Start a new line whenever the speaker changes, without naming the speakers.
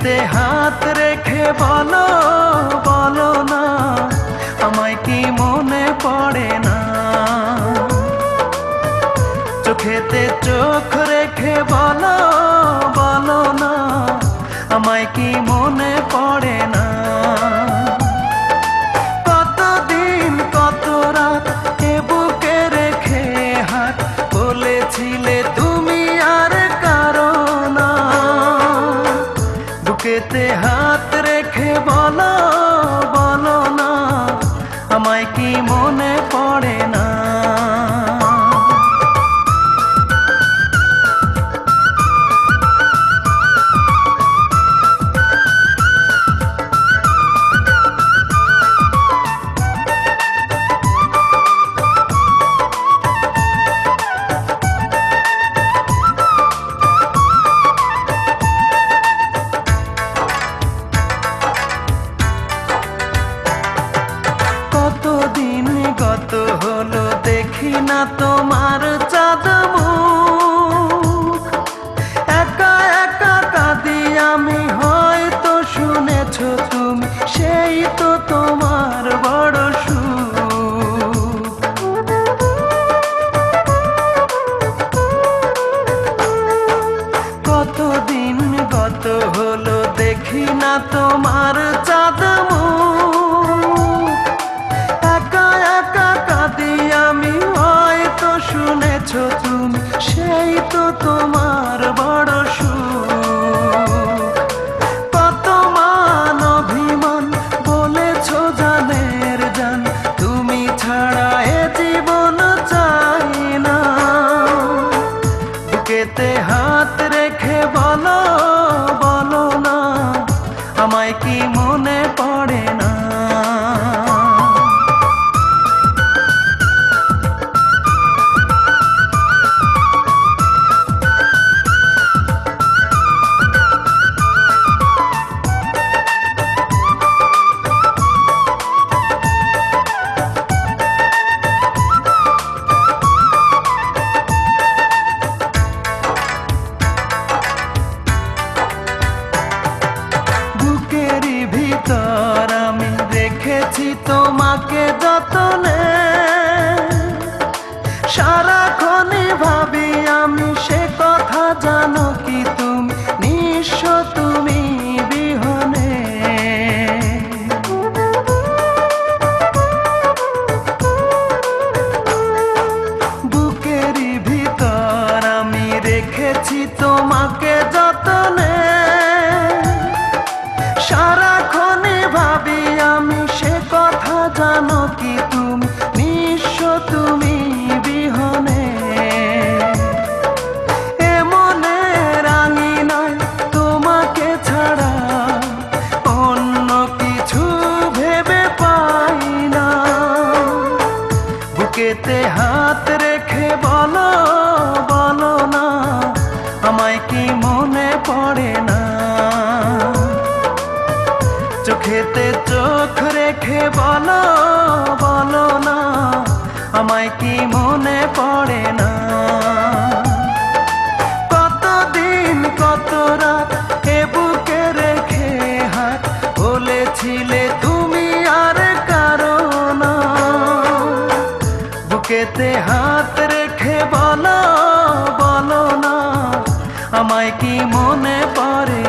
বুকেতে হাত রেখে বলো বলো না, আমায় কি মনে পড়ে না? চোখেতে চোখ রেখে বলো বলো না, আমায় কি মনে পড়ে না? কতদিন কত রাত এ বুকে রেখে হাত বলেছিলে তুমি আর কারো না। বুকেতে হাত রেখে বলো বলো না, আমায় কি মনে পড়ে না? কত হলো দেখি না তোমার চাঁদ মুখ, একা একা কাঁদি আমি, হয়তো শুনেছো তুমি, সেই তো তোমার বড় সুখ। কতদিন গত হলো দেখি না তোমার চাঁদ মুখ, একা একা কাঁদি আমি, হয়তো শুনেছো তুমি, সেই তো তোমার বড় সুখ। কত মান অভিমান বলেছো জানের জান, তুমি ছাড়া এ জীবন চাই না। বুকেতে হাত রেখে বলো বলো না, আমায় কি মনে পড়ে না? ভিতর আমি রেখেছি তোমাকে যতনে, সারাক্ষণই ভাবি আমি সে কথা, জানো কি তুমি নিঃস্ব তুমি বিহনে। বুকেরই ভিতর আমি রেখেছি তোমাকে যতনে, সারাক্ষণই ভাবি আমি সে কথা, জানো কি তুমি নিঃস্ব তুমি বিহনে। এমনে রাঙি নয় তোমাকে ছাড়া, অন্য কিছু ভেবে পাই না। বুকেতে হাত রেখে বলো বলো না, আমায় কি মনে পড়ে না? চোখেতে চোখ রেখে বলো বলো না, আমায় কি মনে পড়ে না? কতদিন কত রাত এ বুকে রেখে হাত বলেছিলে তুমি আর কারো না। বুকেতে হাত রেখে বলো বলো না, আমায় কি মনে পড়ে?